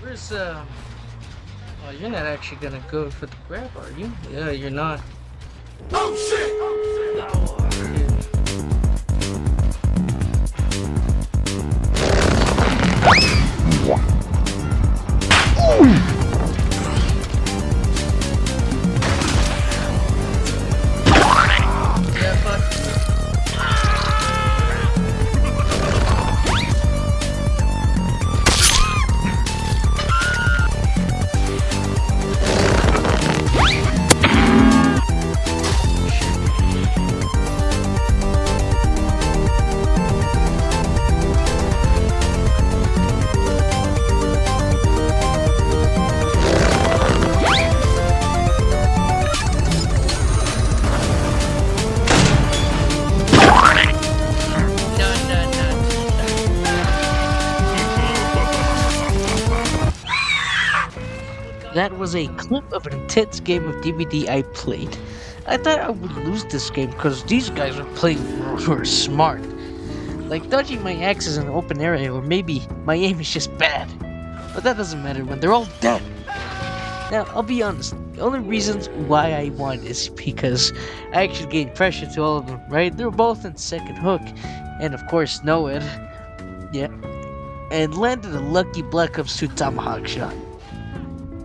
Where's Oh, you're not actually gonna go for the grab, are you? Yeah, you're not. Oh shit! Yeah, fuck. No, no, no. That was a clip of an intense game of DVD I played. I thought I would lose this game because these guys were smart. Like dodging my axes in an open area, or maybe my aim is just bad. But that doesn't matter when they're all dead. Now, I'll be honest, the only reasons why I won is because I actually gained pressure to all of them, right? They were both in second hook, and of course, Noed, yeah, and landed a lucky Black Ops 2 Tomahawk shot.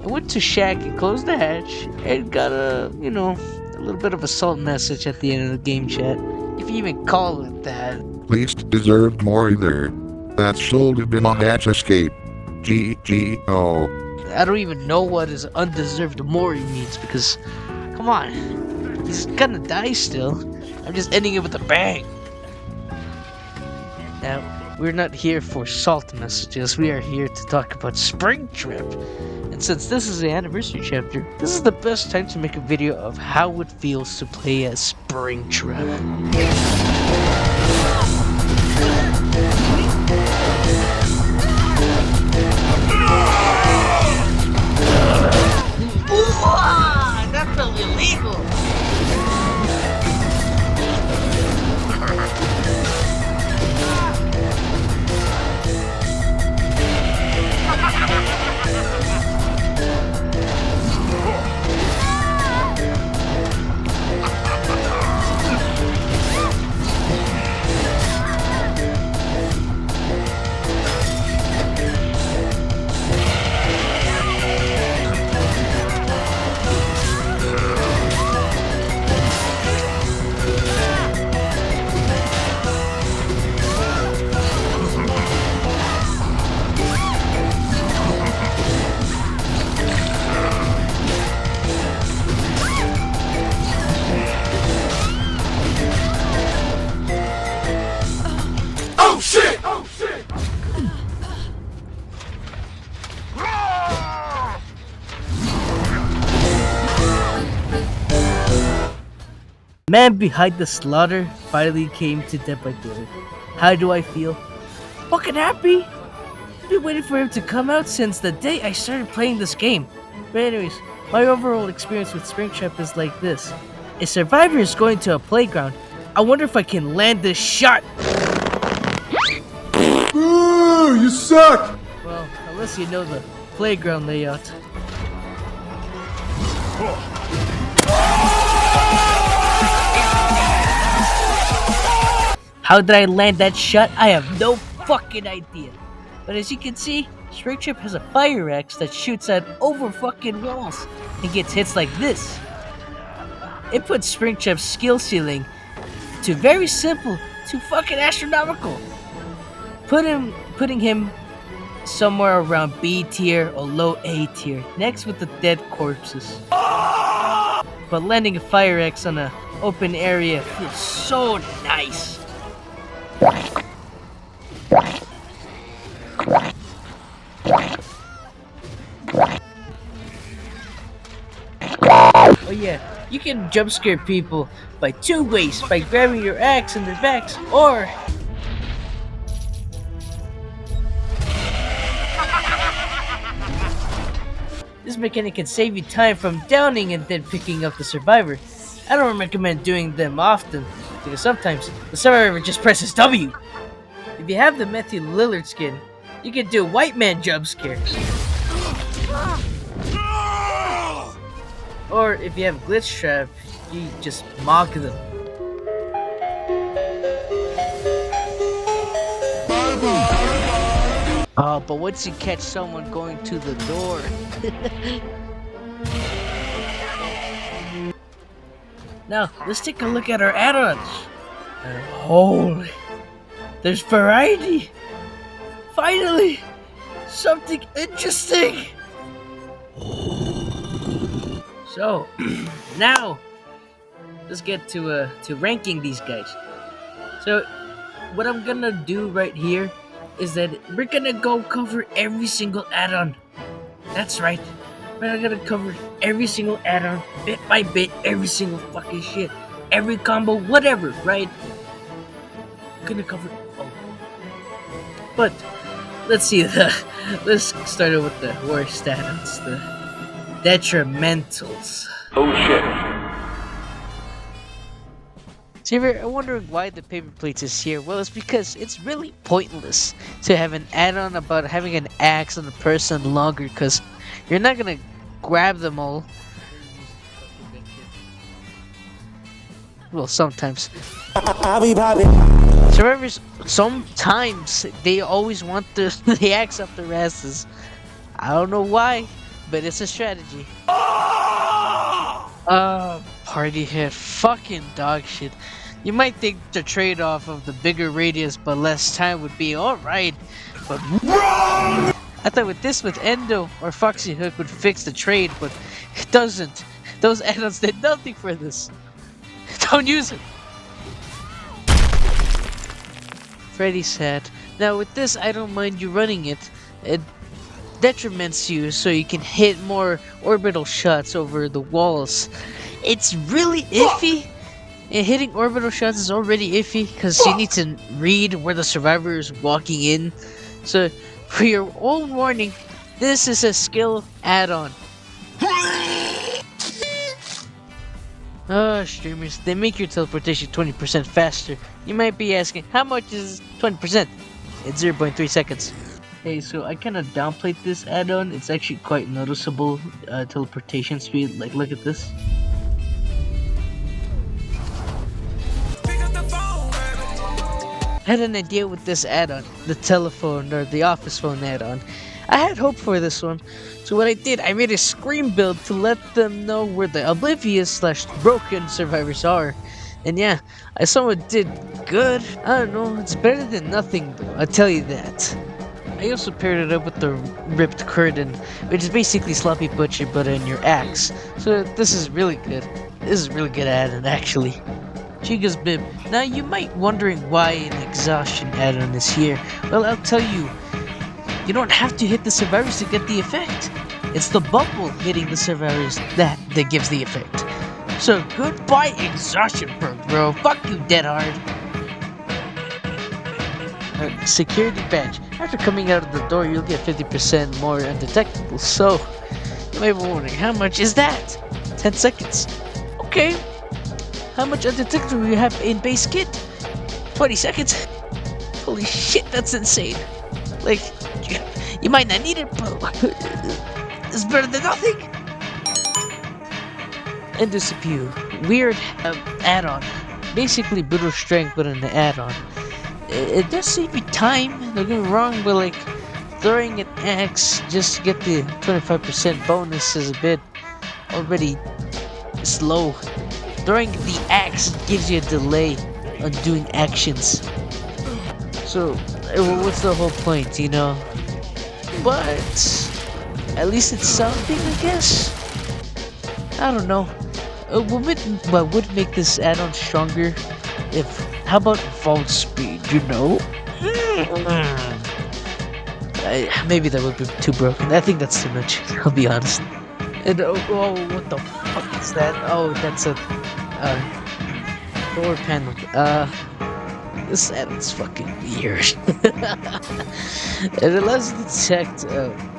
I went to Shack and closed the hatch, and got a little bit of a salt message at the end of the game chat, if you even call it that. Least deserved more either. That should have been a hatch escape. GGO. I don't even know what his undeserved Mori means because, come on, he's gonna die still. I'm just ending it with a bang. Now, we're not here for salt messages, we are here to talk about SpringTrap. And since this is the anniversary chapter, this is the best time to make a video of how it feels to play as SpringTrap. That felt illegal. Oh shit! Oh shit! Man behind the slaughter finally came to Dead by Daylight. How do I feel? Fucking happy! I've been waiting for him to come out since the day I started playing this game. But anyways, my overall experience with Springtrap is like this. A survivor is going to a playground. I wonder if I can land this shot! Ooh, you suck! Well, unless you know the playground layout. How did I land that shot? I have no fucking idea. But as you can see, Springtrap has a fire axe that shoots at over fucking walls and gets hits like this. It puts Springtrap's skill ceiling to very simple to fucking astronomical. Putting him somewhere around B tier or low A tier, next with the dead corpses. But landing a fire axe on an open area feels so nice. Oh yeah, you can jump scare people by two ways, by grabbing your axe in their backs, or this mechanic can save you time from downing and then picking up the survivor. I don't recommend doing them often, because sometimes the survivor just presses W. If you have the Matthew Lillard skin, you can do white man jump scares. Or if you have glitch trap, you just mock them. Oh, but once you catch someone going to the door, Now, let's take a look at our add-ons. And holy, there's variety. Finally, something interesting. So, now, let's get to ranking these guys. So, what I'm gonna do right here is that we're gonna go cover every single add-on. That's right. We're gonna cover every single add-on, bit by bit, every single fucking shit. Every combo, whatever, right? Gonna cover all. But, let's see, let's start it with the worst add-ons, the detrimentals. so if you're wondering why the paper plates is here, well, it's because it's really pointless to have an add-on about having an axe on a person longer, because you're not gonna grab them all. Well, sometimes. Survivors, sometimes they always want the, the axe up their asses. I don't know why, but it's a strategy. Party hit. Fucking dog shit. You might think the trade-off of the bigger radius but less time would be alright, but I thought with Endo or Foxy Hook would fix the trade, but it doesn't. Those add-ons did nothing for this. Don't use it. Freddy said, now with this I don't mind you running it. It detriments you so you can hit more orbital shots over the walls. It's really iffy. And hitting orbital shots is already iffy because you need to read where the survivor is walking in. So, for your own warning, this is a skill add-on. Streamers, they make your teleportation 20% faster. You might be asking, how much is 20%? It's 0.3 seconds. Hey, so I kind of downplayed this add-on. It's actually quite noticeable teleportation speed. Like, look at this. I had an idea with this add-on, the telephone or the office phone add-on. I had hope for this one, so what I did, I made a screen build to let them know where the oblivious/broken survivors are. And yeah, I somewhat did good. I don't know, it's better than nothing though, I'll tell you that. I also paired it up with the ripped curtain, which is basically sloppy butcher but in your axe. So this is really good. This is really good add-on actually. Chiga's Bib. Now you might wondering why an exhaustion add-on is here. Well, I'll tell you. You don't have to hit the survivors to get the effect. It's the bubble hitting the survivors that gives the effect. So goodbye exhaustion perk, bro. Fuck you, dead hard. Security badge. After coming out of the door, you'll get 50% more undetectable. So you may be wondering, how much is that? 10 seconds. Okay. How much undetectable you have in base kit? 20 seconds. Holy shit, that's insane. Like, you might not need it, but it's better than nothing. And this CPU, weird add-on. Basically brutal strength, but an add-on. It does save you time, don't get me wrong, but like, throwing an axe just to get the 25% bonus is a bit already slow. Throwing the axe gives you a delay on doing actions. So, what's the whole point, you know? But, at least it's something, I guess? I don't know. Would make this add-on stronger if... How about vault speed, you know? Maybe that would be too broken. I think that's too much, I'll be honest. And, oh, what the fuck is that? Oh, that's a... door panel. This add-on's fucking weird. It allows you to detect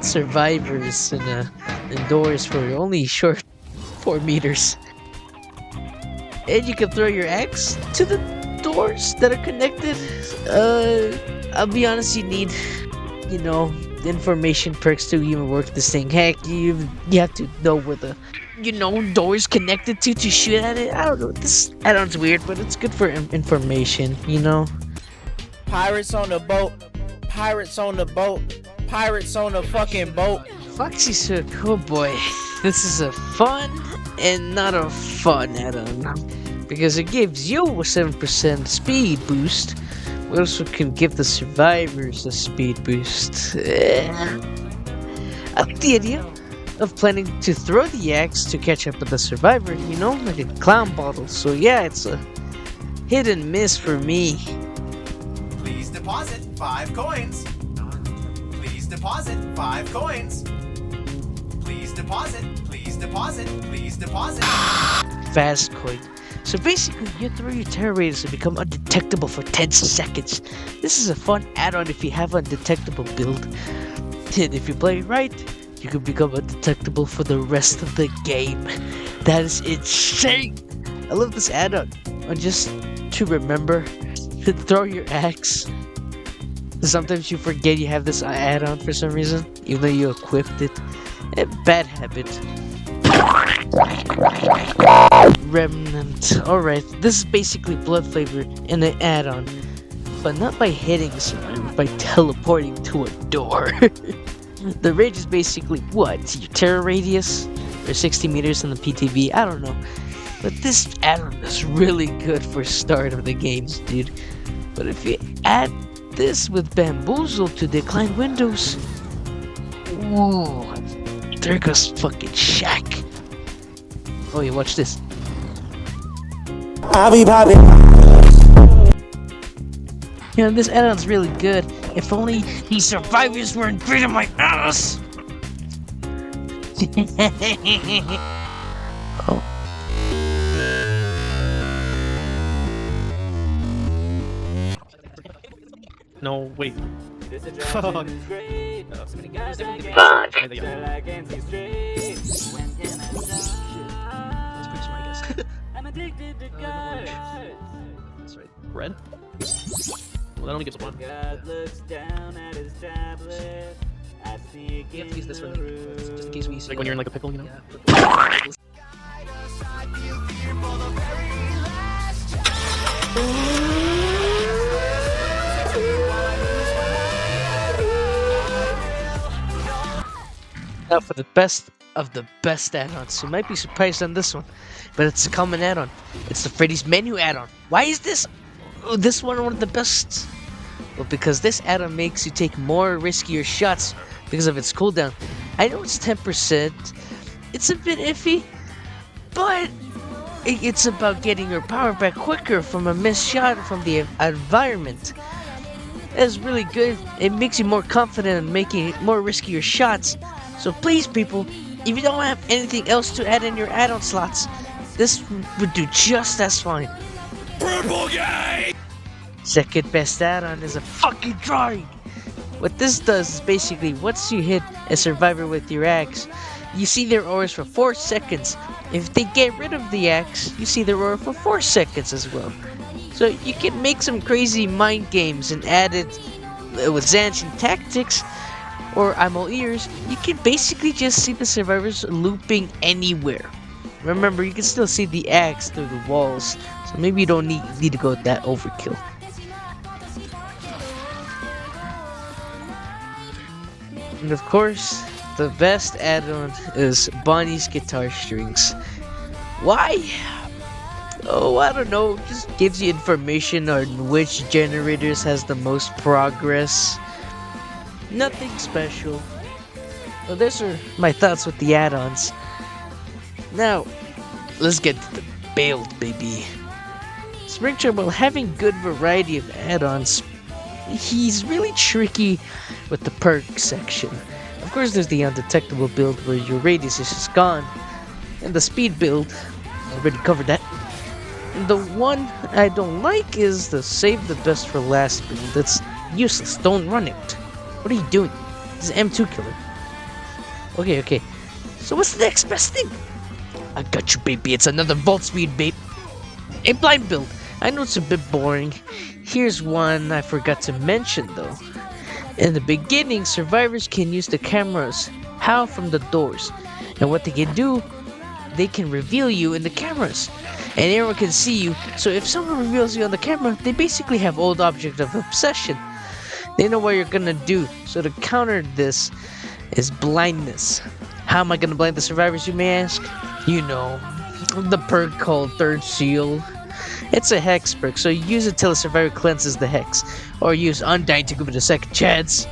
survivors in doors for only short 4 meters. And you can throw your axe to the doors that are connected. I'll be honest, you need, you know, information perks to even work this thing. Heck, you have to know where the door's connected to shoot at it. I don't know. This add-on's weird, but it's good for information. Pirates on the boat. Pirates on the boat. Pirates on the fucking boat. Foxy's Hook. Oh boy, this is a fun and not a fun add-on because it gives you a 7% speed boost. We also can give the survivors a speed boost. I like the idea of planning to throw the axe to catch up with the survivor, like a clown bottle. So yeah, it's a hit and miss for me. Please deposit 5 coins. Please deposit 5 coins. Please deposit, please deposit, please deposit. Fast coin. So basically, you throw your terror raiders to become undetectable for 10 seconds. This is a fun add-on if you have a undetectable build. And if you play it right, you can become undetectable for the rest of the game. That is insane! I love this add-on. And just to remember to throw your axe. Sometimes you forget you have this add-on for some reason, even though you equipped it. Bad habit. Remnant. Alright, this is basically blood flavor in an add-on. But not by hitting someone, by teleporting to a door. The range is basically what? Your terror radius? Or 60 meters in the PTB? I don't know. But this add-on is really good for start of the games, dude. But if you add this with bamboozle to decline windows, whoa, there goes fucking Shaq. Oh yeah, watch this. I'll be popping. This add-on's really good. If only these survivors weren't beating my ass. Oh. No, wait. Fuck. Red? Well, that only gives one. You have to use this one, just in case we like when you're in like a pickle, Now for the best of the best add-ons. You might be surprised on this one, but it's a common add-on. It's the Freddy's Menu add-on. Why is this one of the best? Well, because this add-on makes you take more riskier shots because of its cooldown. I know it's 10%. It's a bit iffy, but it's about getting your power back quicker from a missed shot from the environment. It's really good. It makes you more confident in making more riskier shots. So please, people, if you don't have anything else to add in your add-on slots, this would do just as fine. Purple guy! Second best add-on is a fucking drawing. What this does is basically, once you hit a survivor with your axe, you see their auras for 4 seconds. If they get rid of the axe, you see their aura for 4 seconds as well. So you can make some crazy mind games and add it with Zanchin tactics, or I'm all ears. You can basically just see the survivors looping anywhere. Remember, you can still see the axe through the walls, so maybe you don't need to go with that overkill. And of course, the best add-on is Bonnie's guitar strings. Why? Oh, I don't know. Just gives you information on which generators has the most progress. Nothing special. Well, those are my thoughts with the add-ons. Now, let's get to the build, baby. SpringTrap, while having good variety of add-ons, he's really tricky with the perk section. Of course, there's the undetectable build where your radius is just gone, and the speed build, already covered that. And the one I don't like is the save the best for last build. It's useless, don't run it. What are you doing? This is M2 killer. Okay. So what's the next best thing? I got you, baby. It's another vault speed, babe. A blind build. I know it's a bit boring. Here's one I forgot to mention, though. In the beginning, survivors can use the cameras. How? From the doors. And what they can do, they can reveal you in the cameras. And everyone can see you. So if someone reveals you on the camera, they basically have old object of obsession. They know what you're gonna do. So to counter this is blindness. How am I gonna blind the survivors, you may ask? You know, the perk called Third Seal. It's a hex perk, so use it till a survivor cleanses the hex. Or use Undying to give it a second chance.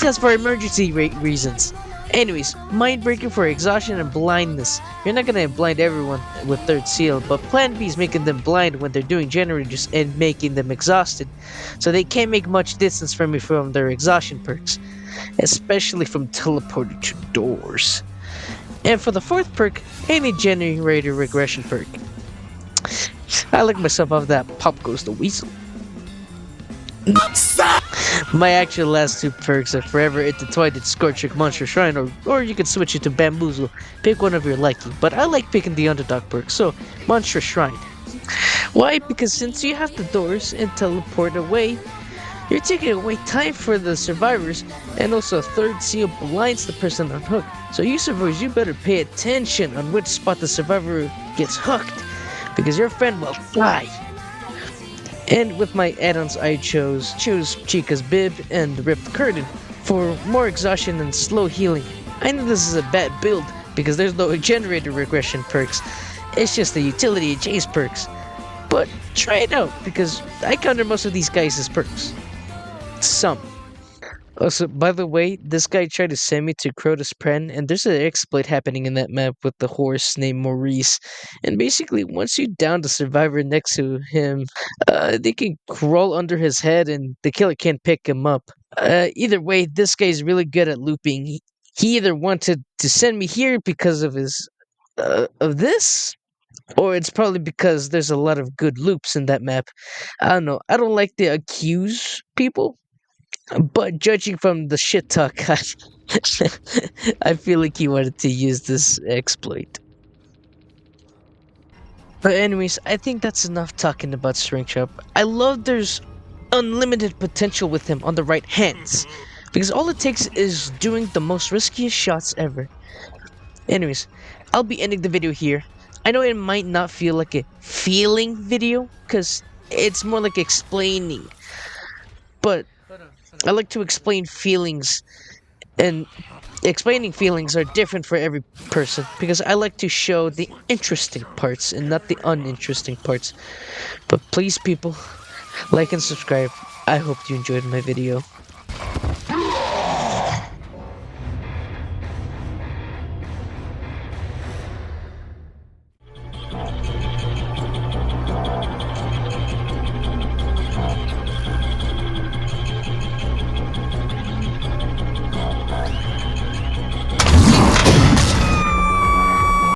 Just for emergency reasons. Anyways, mind breaking for exhaustion and blindness. You're not gonna blind everyone with Third Seal, but Plan B is making them blind when they're doing generators and making them exhausted. So they can't make much distance from you from their exhaustion perks, especially from teleported to doors. And for the fourth perk, any generator regression perk. I lick myself off that pop goes the weasel. My actual last two perks are Forever Intertwined and Scorchic Monster Shrine, or you can switch it to Bamboozle. Pick one of your liking, but I like picking the underdog perk, so Monster Shrine. Why? Because since you have the doors and teleport away, you're taking away time for the survivors, and also Third Seal blinds the person on hook. So you survivors, you better pay attention on which spot the survivor gets hooked, because your friend will die. And with my add-ons, I choose Chica's Bib and Ripped Curtain for more exhaustion and slow healing. I know this is a bad build because there's no generator regression perks. It's just the utility and chase perks. But try it out because I counter most of these guys as perks. Some. Also, by the way, this guy tried to send me to Crotus Pren, and there's an exploit happening in that map with the horse named Maurice. And basically, once you down the survivor next to him, they can crawl under his head and the killer can't pick him up. Either way, this guy's really good at looping. He either wanted to send me here because of his of this, or it's probably because there's a lot of good loops in that map. I don't know. I don't like to accuse people, but judging from the shit talk, I feel like he wanted to use this exploit. But anyways, I think that's enough talking about SpringTrap. I love there's unlimited potential with him on the right hands. Because all it takes is doing the most riskiest shots ever. Anyways, I'll be ending the video here. I know it might not feel like a feeling video, because it's more like explaining. But I like to explain feelings, and explaining feelings are different for every person because I like to show the interesting parts and not the uninteresting parts. But please, people, like and subscribe. I hope you enjoyed my video.